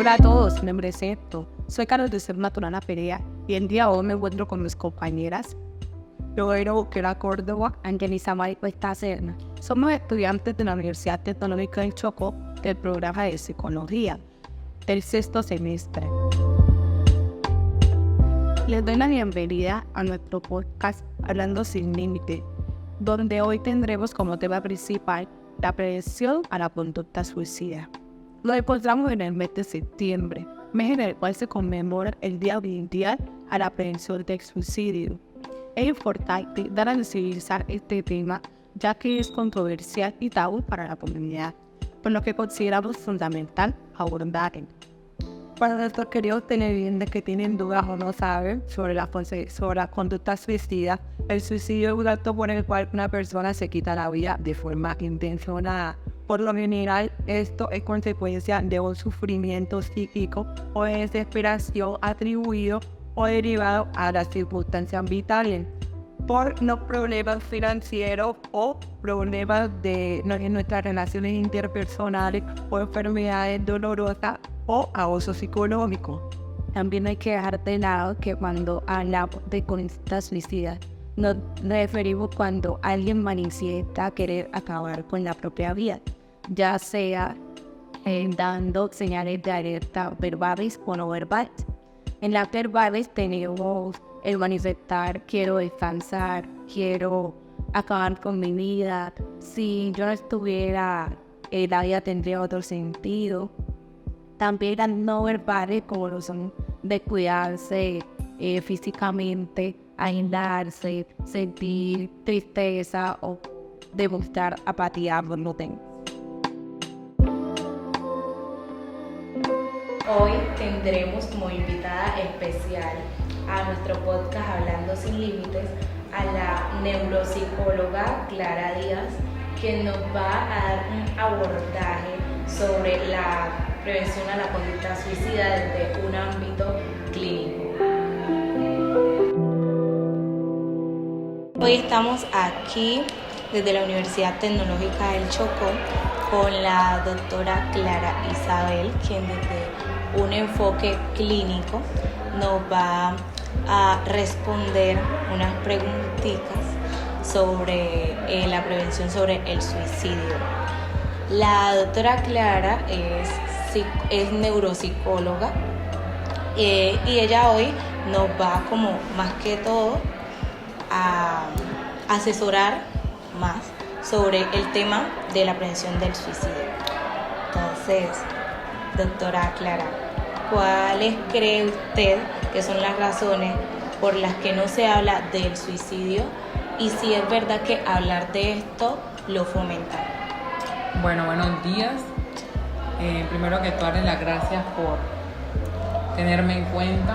Hola a todos, mi nombre es Héctor. Soy Carlos de Ser Natural a Perea y el día de hoy me encuentro con mis compañeras Joero Boquera Córdoba, Angeliza Maricuesta Serna. Somos estudiantes de la Universidad Tecnológica del Chocó del programa de Psicología del sexto semestre. Les doy la bienvenida a nuestro podcast Hablando Sin Límite, donde hoy tendremos como tema principal la prevención a la conducta suicida. Lo encontramos en el mes de septiembre, mes en el cual se conmemora el Día Mundial a la Prevención del Suicidio. Es importante dar a visibilizar este tema, ya que es controversial y tabú para la comunidad, por lo que consideramos fundamental abordarlo. Para nuestros queridos televidentes que tienen dudas o no saben sobre la conducta suicida, el suicidio es un acto por el cual una persona se quita la vida de forma intencionada. Por lo general, esto es consecuencia de un sufrimiento psíquico o de desesperación atribuido o derivado a las circunstancias vitales, por los problemas financieros o problemas en nuestras relaciones interpersonales o enfermedades dolorosas o abuso psicológico. También hay que dejar de lado que cuando hablamos de conducta suicida, nos referimos cuando alguien manifiesta querer acabar con la propia vida, ya sea dando señales de alerta verbales o no verbales. En las verbales tenemos el manifestar: quiero descansar, quiero acabar con mi vida, si yo no estuviera, la vida tendría otro sentido. También las no verbales, como lo son de cuidarse físicamente, aislarse, sentir tristeza o demostrar apatía por lo tengo. Hoy tendremos como invitada especial a nuestro podcast Hablando Sin Límites a la neuropsicóloga Clara Díaz, quien nos va a dar un abordaje sobre la prevención a la conducta suicida desde un ámbito clínico. Hoy estamos aquí desde la Universidad Tecnológica del Chocó con la doctora Clara Isabel, quien desde un enfoque clínico nos va a responder unas preguntitas sobre la prevención sobre el suicidio. La doctora Clara es neuropsicóloga y ella hoy nos va como más que todo a asesorar más sobre el tema de la prevención del suicidio. Entonces, doctora Clara, ¿cuáles cree usted que son las razones por las que no se habla del suicidio y si es verdad que hablar de esto lo fomenta? Bueno, buenos días. Primero que todo, las gracias por tenerme en cuenta.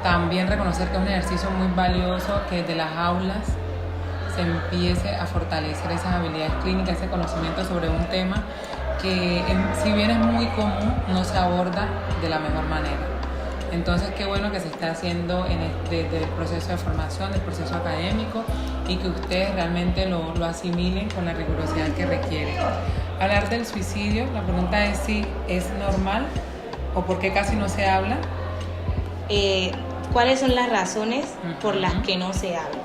También reconocer que es un ejercicio muy valioso que desde las aulas se empiece a fortalecer esas habilidades clínicas, ese conocimiento sobre un tema que, si bien es muy común, no se aborda de la mejor manera. Entonces, qué bueno que se está haciendo desde el proceso de formación, del proceso académico, y que ustedes realmente lo asimilen con la rigurosidad que requiere. Hablar del suicidio, la pregunta es si es normal o por qué casi no se habla. ¿Cuáles son las razones por las que no se habla?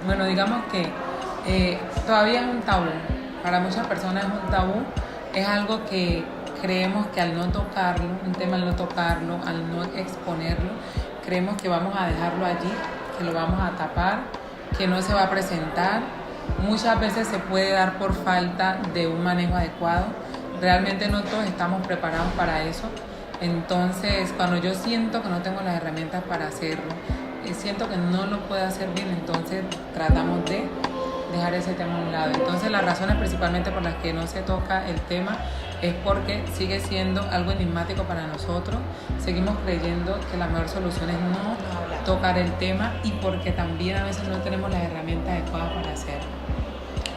Bueno, digamos que todavía es un tabú. Para muchas personas es un tabú. Es algo que creemos que al no tocarlo, un tema al no tocarlo, al no exponerlo, creemos que vamos a dejarlo allí, que lo vamos a tapar, que no se va a presentar. Muchas veces se puede dar por falta de un manejo adecuado. Realmente no todos estamos preparados para eso. Entonces, cuando yo siento que no tengo las herramientas para hacerlo, siento que no lo puedo hacer bien, entonces tratamos de dejar ese tema a un lado. Entonces, las razones principalmente por las que no se toca el tema es porque sigue siendo algo enigmático para nosotros. Seguimos creyendo que la mejor solución es no tocar el tema y porque también a veces no tenemos las herramientas adecuadas para hacerlo.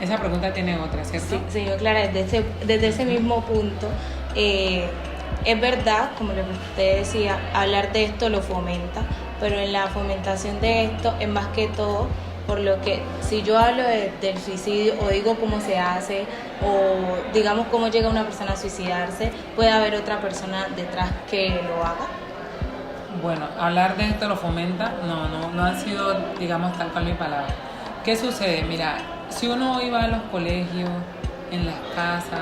Esa pregunta tiene otra, ¿cierto? Sí, señor Clara, desde ese mismo punto, es verdad, como usted decía, hablar de esto lo fomenta, pero en la fomentación de esto es más que todo por lo que si yo hablo del suicidio o digo cómo se hace o digamos cómo llega una persona a suicidarse, puede haber otra persona detrás que lo haga. Bueno, hablar de esto lo fomenta, no ha sido, digamos, tal cual mi palabra. ¿Qué sucede? Mira, si uno hoy va a los colegios, en las casas,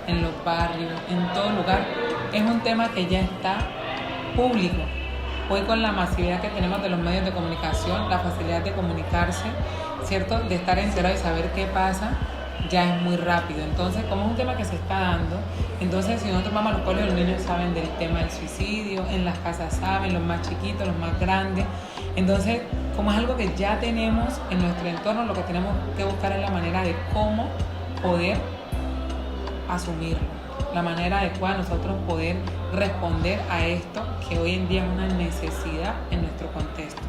en los barrios, en todo lugar, es un tema que ya está público. Hoy con la masividad que tenemos de los medios de comunicación, la facilidad de comunicarse, ¿cierto? De estar enterado y saber qué pasa, ya es muy rápido. Entonces, como es un tema que se está dando, entonces si nosotros vamos a los colegios, los niños saben del tema del suicidio, en las casas saben, los más chiquitos, los más grandes. Entonces, como es algo que ya tenemos en nuestro entorno, lo que tenemos que buscar es la manera de cómo poder asumirlo, la manera adecuada de nosotros poder responder a esto que hoy en día es una necesidad en nuestro contexto.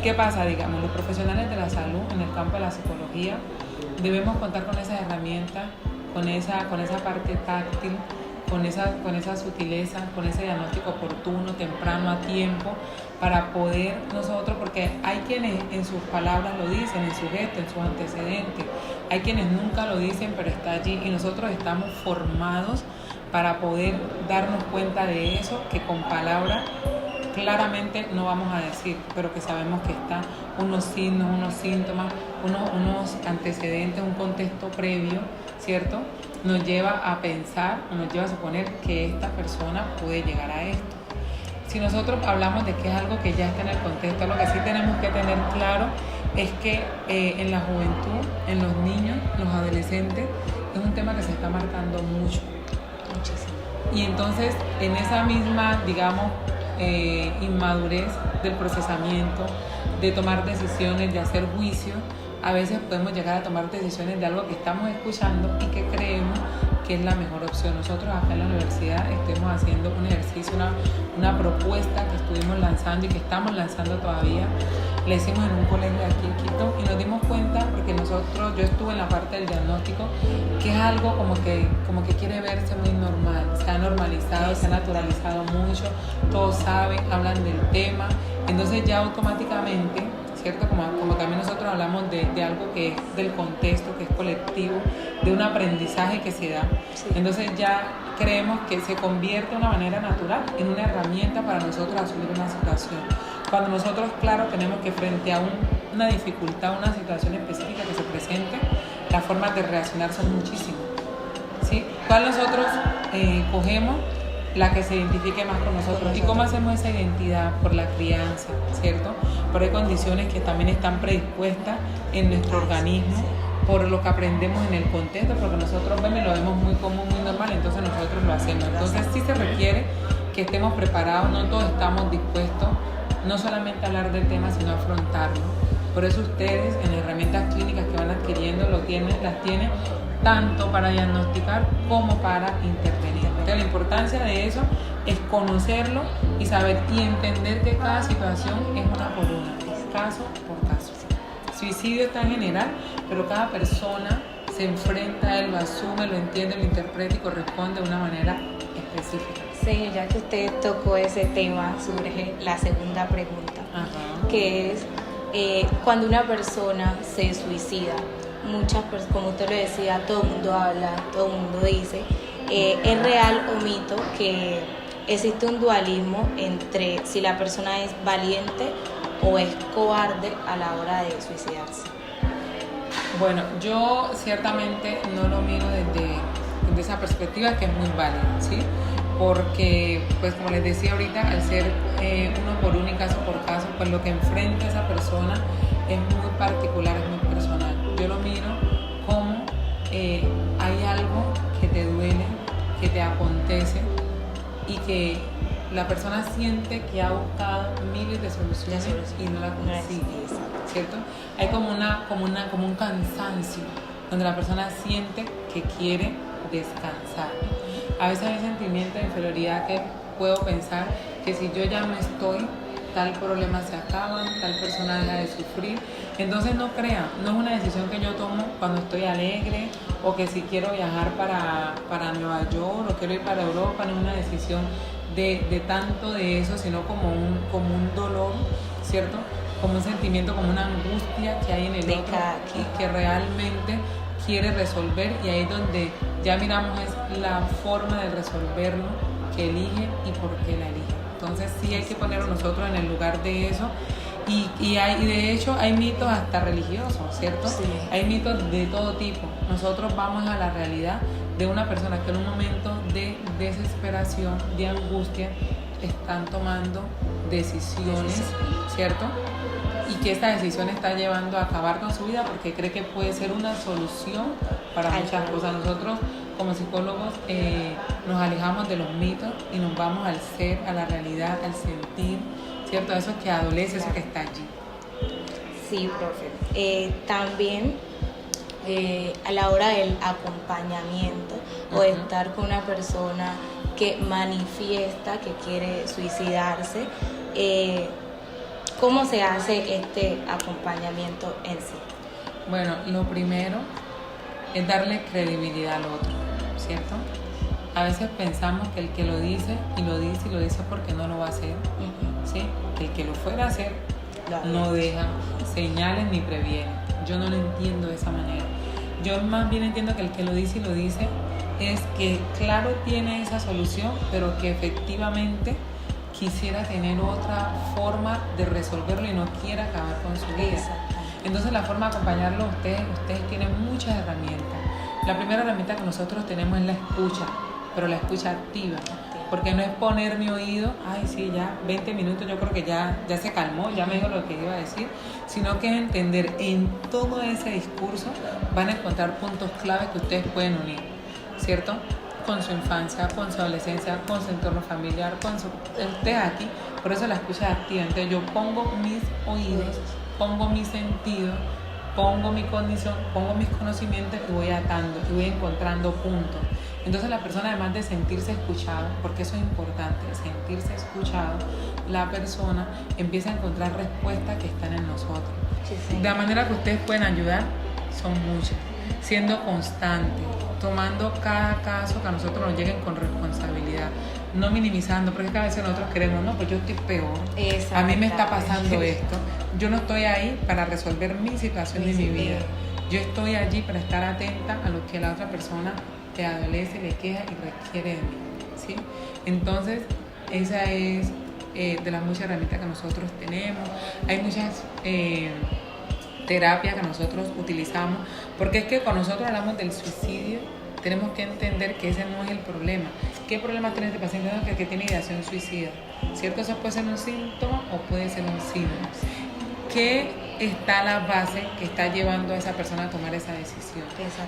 ¿Qué pasa? Digamos, los profesionales de la salud en el campo de la psicología debemos contar con esas herramientas, con esa parte táctil, con esa sutileza, con ese diagnóstico oportuno, temprano, a tiempo, para poder nosotros, porque hay quienes en sus palabras lo dicen, en su gesto, en sus antecedentes, hay quienes nunca lo dicen, pero está allí y nosotros estamos formados para poder darnos cuenta de eso, que con palabras claramente no vamos a decir, pero que sabemos que está unos signos, unos síntomas, unos antecedentes, un contexto previo, ¿cierto? Nos lleva a pensar, nos lleva a suponer que esta persona puede llegar a esto. Si nosotros hablamos de que es algo que ya está en el contexto, lo que sí tenemos que tener claro es que en la juventud, en los niños, los adolescentes, es un tema que se está marcando mucho. Muchísimo. Y entonces, en esa misma, digamos, inmadurez del procesamiento, de tomar decisiones, de hacer juicios, a veces podemos llegar a tomar decisiones de algo que estamos escuchando y que creemos que es la mejor opción. Nosotros acá en la universidad estuvimos haciendo un ejercicio, una propuesta que estuvimos lanzando y que estamos lanzando todavía. La hicimos en un colegio aquí en Quito y nos dimos cuenta, porque yo estuve en la parte del diagnóstico, que es algo como que quiere verse muy normal, se ha normalizado, se ha naturalizado mucho, todos saben, hablan del tema, entonces ya automáticamente, ¿cierto? Como también nosotros hablamos de algo que es del contexto, que es colectivo, de un aprendizaje que se da. Sí. Entonces ya creemos que se convierte de una manera natural en una herramienta para nosotros asumir una situación. Cuando nosotros, claro, tenemos que frente a una dificultad, una situación específica que se presente, las formas de reaccionar son muchísimas, ¿sí? ¿Cuál nosotros cogemos? La que se identifique más con nosotros. ¿Y cómo hacemos esa identidad? Por la crianza, ¿cierto? Por hay condiciones que también están predispuestas en nuestro organismo, por lo que aprendemos en el contexto, porque nosotros lo vemos muy común, muy normal, entonces nosotros lo hacemos. Entonces sí se requiere que estemos preparados, no todos estamos dispuestos, no solamente a hablar del tema, sino a afrontarlo. Por eso ustedes en las herramientas clínicas que van adquiriendo las tienen tanto para diagnosticar como para intervenir. Entonces, la importancia de eso es conocerlo y saber y entender que cada situación es una por una, es caso por caso. Suicidio está en general, pero cada persona se enfrenta a él, lo asume, lo entiende, lo interpreta y corresponde de una manera específica. Sí, ya que usted tocó ese tema, surge la segunda pregunta, que es cuando una persona se suicida. Muchas personas, como usted lo decía, todo el mundo habla, todo el mundo dice, es real o mito que existe un dualismo entre si la persona es valiente o es cobarde a la hora de suicidarse. Bueno, yo ciertamente no lo miro desde esa perspectiva, que es muy válida, ¿sí? Porque, pues como les decía ahorita, al ser uno por uno y caso por caso, pues lo que enfrenta a esa persona es muy particular, es muy personal. Yo lo miro como hay algo que te duele, que te acontece y que la persona siente que ha buscado miles de soluciones y no la consigue, ¿cierto? Hay como un cansancio donde la persona siente que quiere descansar. A veces hay sentimiento de inferioridad que puedo pensar que si yo ya no estoy, tal problema se acaba, tal persona deja de sufrir. Entonces no crean, no es una decisión que yo tomo cuando estoy alegre o que si quiero viajar para Nueva York o quiero ir para Europa, no es una decisión de tanto de eso, sino como un dolor, ¿cierto? como un sentimiento, como una angustia que hay en el De otro cada y quien. que realmente quiere resolver, y ahí es donde ya miramos es la forma de resolverlo que elige y por qué la elige. Entonces sí hay que ponerlo nosotros en el lugar de eso. Y de hecho hay mitos hasta religiosos, ¿cierto? Sí. Hay mitos de todo tipo. Nosotros vamos a la realidad de una persona que en un momento de desesperación, de angustia, están tomando decisiones, ¿cierto? Y que esta decisión está llevando a acabar con su vida porque cree que puede ser una solución para muchas cosas. Nosotros como psicólogos nos alejamos de los mitos y nos vamos al ser, a la realidad, al sentir, ¿cierto? Eso que adolece, eso que está allí. Sí, profe. También a la hora del acompañamiento o de estar con una persona que manifiesta que quiere suicidarse, ¿cómo se hace este acompañamiento en sí? Bueno, lo primero es darle credibilidad al otro, ¿cierto? A veces pensamos que el que lo dice y lo dice y lo dice porque no lo va a hacer, ¿sí? El que lo fuera a hacer no deja señales ni previene. Yo no lo entiendo de esa manera. Yo más bien entiendo que el que lo dice y lo dice es que claro tiene esa solución, pero que efectivamente quisiera tener otra forma de resolverlo y no quiere acabar con su vida. Entonces la forma de acompañarlo ustedes tienen muchas herramientas. La primera herramienta que nosotros tenemos es la escucha, pero la escucha activa. Porque no es poner mi oído, ay sí, ya 20 minutos yo creo que ya se calmó, ya me dijo lo que iba a decir, sino que es entender en todo ese discurso van a encontrar puntos clave que ustedes pueden unir, ¿cierto? Con su infancia, con su adolescencia, con su entorno familiar, ustedes aquí, por eso la escucha es activa. Entonces yo pongo mis oídos, pongo mi sentido, pongo mi condición, pongo mis conocimientos y voy atando y voy encontrando puntos. Entonces la persona, además de sentirse escuchado, porque eso es importante, sentirse escuchado, la persona empieza a encontrar respuestas que están en nosotros. De la manera que ustedes pueden ayudar son muchas, siendo constantes, tomando cada caso que a nosotros nos lleguen con responsabilidad, no minimizando, porque es que a veces nosotros queremos, no, pues yo estoy peor, a mí me está pasando esto, yo no estoy ahí para resolver mi situación de mi vida, yo estoy allí para estar atenta a lo que la otra persona le adolece, le queja y requiere de mí, ¿sí? Entonces esa es de las muchas herramientas que nosotros tenemos. Hay muchas terapias que nosotros utilizamos, porque es que cuando nosotros hablamos del suicidio tenemos que entender que ese no es el problema. ¿Qué problema tiene este paciente? No, que tiene ideación suicida, ¿cierto? Eso puede ser un síntoma o puede ser un síntoma. ¿Qué está la base que está llevando a esa persona a tomar esa decisión?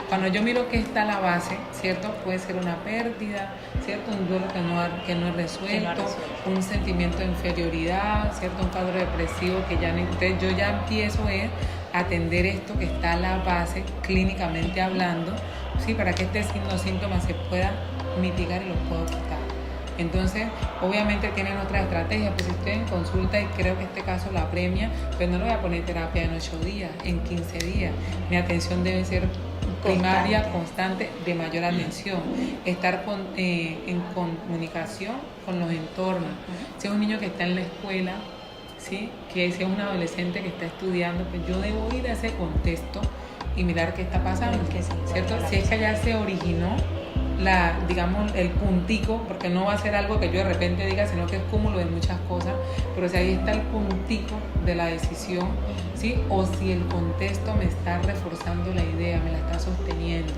Cuando yo miro que está la base, ¿cierto? Puede ser una pérdida, ¿cierto? Un duelo que no es resuelto, un sentimiento de inferioridad, ¿cierto? Un cuadro depresivo que ya yo ya empiezo a atender esto que está a la base, clínicamente hablando, ¿sí? Para que los síntomas se puedan mitigar y los puedo quitar. Entonces, obviamente tienen otras estrategias, pues si estoy en consulta y creo que este caso la apremia, pues no le voy a poner terapia en 8 días, en 15 días. Mi atención debe ser primaria, constante, de mayor atención. Estar en comunicación con los entornos. Si es un niño que está en la escuela, ¿sí? Que si es un adolescente que está estudiando, pues yo debo ir a ese contexto y mirar qué está pasando, ¿cierto? Si es que ya se originó digamos, el puntico, porque no va a ser algo que yo de repente diga, sino que es cúmulo de muchas cosas, pero si ahí está el puntico de la decisión, ¿sí? O si el contexto me está reforzando la idea, me la está sosteniendo,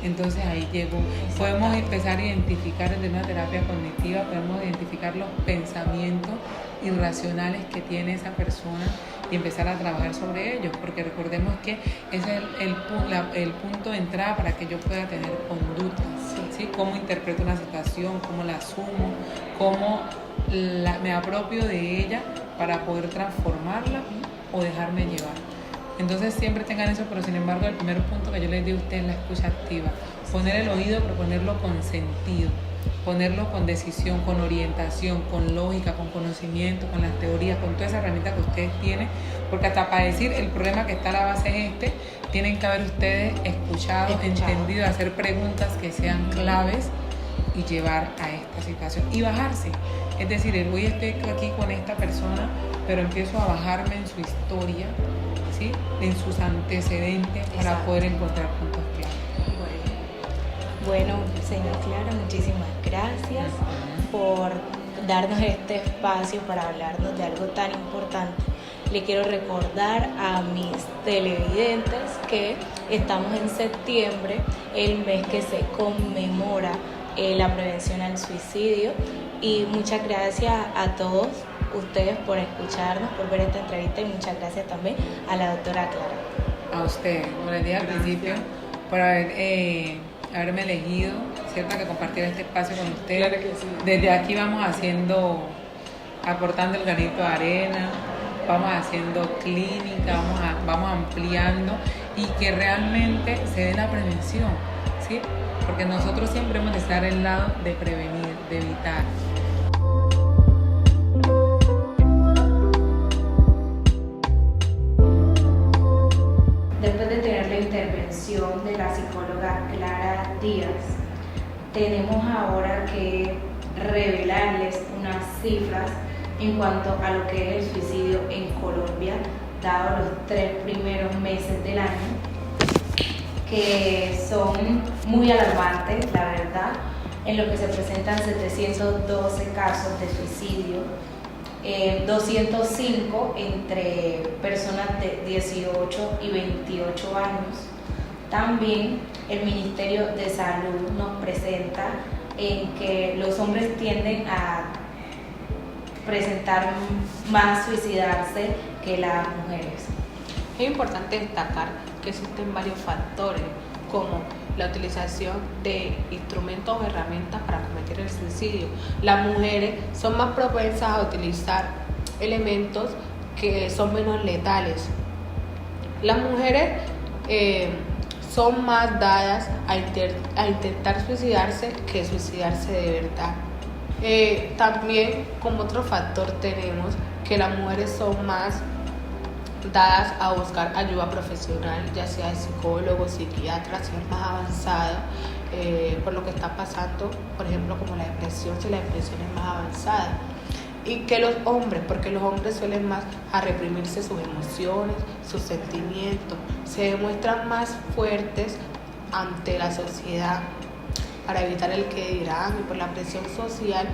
entonces ahí llego. Podemos empezar a identificar desde una terapia cognitiva, podemos identificar los pensamientos irracionales que tiene esa persona y empezar a trabajar sobre ellos, porque recordemos que ese es el punto de entrada para que yo pueda tener conductas, ¿sí? Cómo interpreto una situación, cómo la asumo, cómo me apropio de ella para poder transformarla o dejarme llevar. Entonces siempre tengan eso, pero sin embargo el primer punto que yo les di a ustedes es la escucha activa. Poner el oído, pero ponerlo con sentido, ponerlo con decisión, con orientación, con lógica, con conocimiento, con las teorías, con toda esa herramienta que ustedes tienen, porque hasta para decir el problema que está a la base es tienen que haber ustedes escuchado, entendido, hacer preguntas que sean claves y llevar a esta situación y bajarse. Es decir, hoy estoy aquí con esta persona, pero empiezo a bajarme en su historia, ¿sí? En sus antecedentes para Exacto. poder encontrar puntos claros. Bueno, señor Clara, muchísimas gracias por darnos este espacio para hablarnos de algo tan importante. Le quiero recordar a mis televidentes que estamos en septiembre, el mes que se conmemora la prevención al suicidio, y muchas gracias a todos ustedes por escucharnos, por ver esta entrevista, y muchas gracias también a la doctora Clara. A usted, como les dije al principio, por haberme elegido, ¿cierto? Que compartir este espacio con ustedes. Claro que sí. Desde aquí vamos aportando el granito de arena, vamos haciendo clínica, vamos ampliando y que realmente se dé la prevención, ¿sí? Porque nosotros siempre hemos de estar al lado de prevenir, de evitar. Después de tener la intervención de la psicóloga Clara Díaz, tenemos ahora que revelarles unas cifras en cuanto a lo que es el suicidio en Colombia, dado los 3 primeros meses del año, que son muy alarmantes, la verdad, en lo que se presentan 712 casos de suicidio, 205 entre personas de 18 y 28 años. También el Ministerio de Salud nos presenta en que los hombres tienden a presentar más suicidarse que las mujeres. Es importante destacar que existen varios factores, como la utilización de instrumentos o herramientas para cometer el suicidio. Las mujeres son más propensas a utilizar elementos que son menos letales. Las mujeres son más dadas a intentar suicidarse que suicidarse de verdad. También como otro factor tenemos que las mujeres son más dadas a buscar ayuda profesional, ya sea de psicólogos, psiquiatras, si es más avanzado, por lo que está pasando, por ejemplo, como la depresión, si la depresión es más avanzada. Y que los hombres, porque los hombres suelen más a reprimirse sus emociones, sus sentimientos, se demuestran más fuertes ante la sociedad para evitar el que dirán, y por la presión social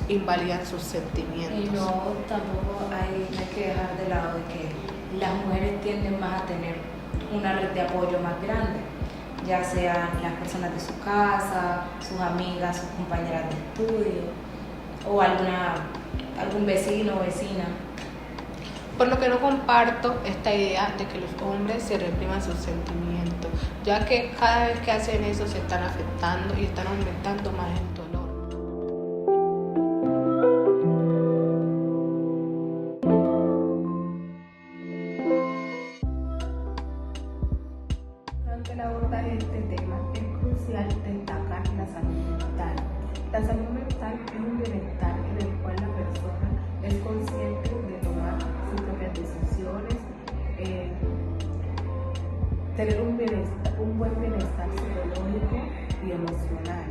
invalidan sus sentimientos. Y no, tampoco hay que dejar de lado de que las mujeres tienden más a tener una red de apoyo más grande, ya sean las personas de su casa, sus amigas, sus compañeras de estudio o algún vecino o vecina. Por lo que no comparto esta idea de que los hombres se repriman sus sentimientos, ya que cada vez que hacen eso se están afectando y están aumentando más el dolor. Durante el abordaje de este tema es crucial destacar la salud mental. La salud mental es un bienestar en el cual la persona es consciente de tomar sus propias decisiones, tener un buen bienestar psicológico y emocional.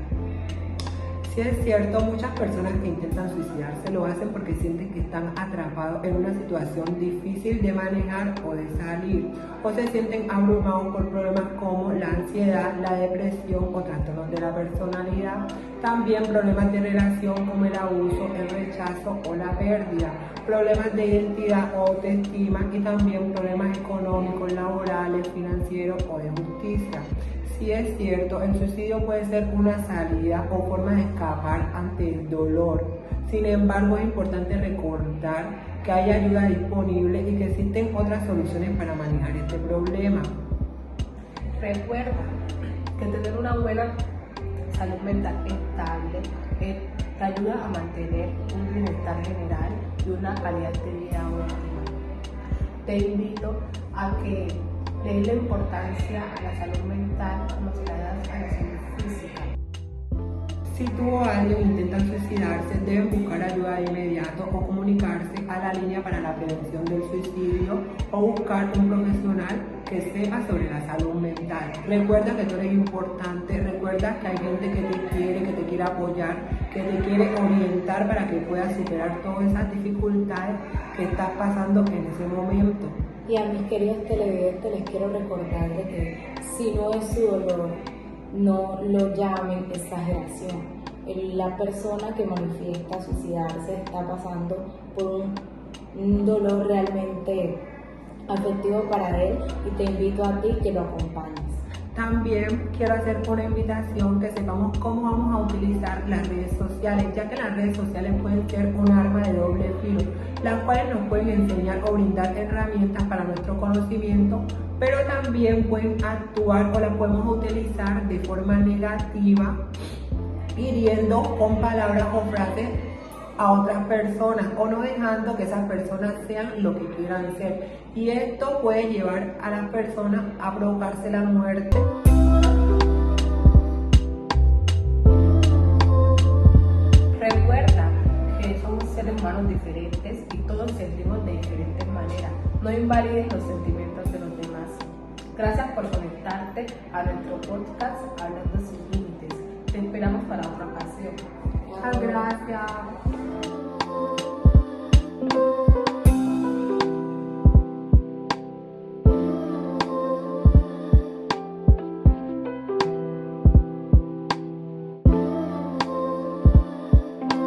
Sí es cierto, muchas personas que intentan suicidarse lo hacen porque sienten que están atrapados en una situación difícil de manejar o de salir, o se sienten abrumados por problemas como la ansiedad, la depresión o trastornos de la personalidad, también problemas de relación como el abuso, el rechazo o la pérdida, problemas de identidad o autoestima y también problemas económicos, laborales, financieros o de justicia. Sí es cierto, el suicidio puede ser una salida o forma de escapar ante el dolor. Sin embargo, es importante recordar que hay ayuda disponible y que existen otras soluciones para manejar este problema. Recuerda que tener una buena salud mental estable te ayuda a mantener un bienestar general y una calidad de vida óptima. Te invito a que le des la importancia a la salud mental como se la das a la salud física. Si tú o alguien intentan suicidarse, deben buscar ayuda de inmediato o comunicarse a la línea para la prevención del suicidio o buscar un profesional que sepa sobre la salud mental. superar. Recuerda que tú eres importante, recuerda que hay gente que te quiere apoyar, que te quiere orientar para que puedas superar todas esas dificultades que estás pasando en ese momento. Y a mis queridos televidentes les quiero recordar de que si no es su dolor, no lo llamen exageración. La persona que manifiesta suicidarse está pasando por un dolor realmente afectivo para él y te invito a ti que lo acompañes. También quiero hacer una invitación que sepamos cómo vamos a utilizar las redes sociales, ya que las redes sociales pueden ser un arma de doble filo, las cuales nos pueden enseñar o brindar herramientas para nuestro conocimiento, pero también pueden actuar o las podemos utilizar de forma negativa, hiriendo con palabras o frases a otras personas o no dejando que esas personas sean lo que quieran ser, y esto puede llevar a las personas a provocarse la muerte. Recuerda que somos seres humanos diferentes y todos sentimos de diferentes maneras. No invalides los sentimientos de los demás. Gracias por conectarte a nuestro podcast Hablando sin Límites. Te esperamos para otra ocasión. Muchas gracias.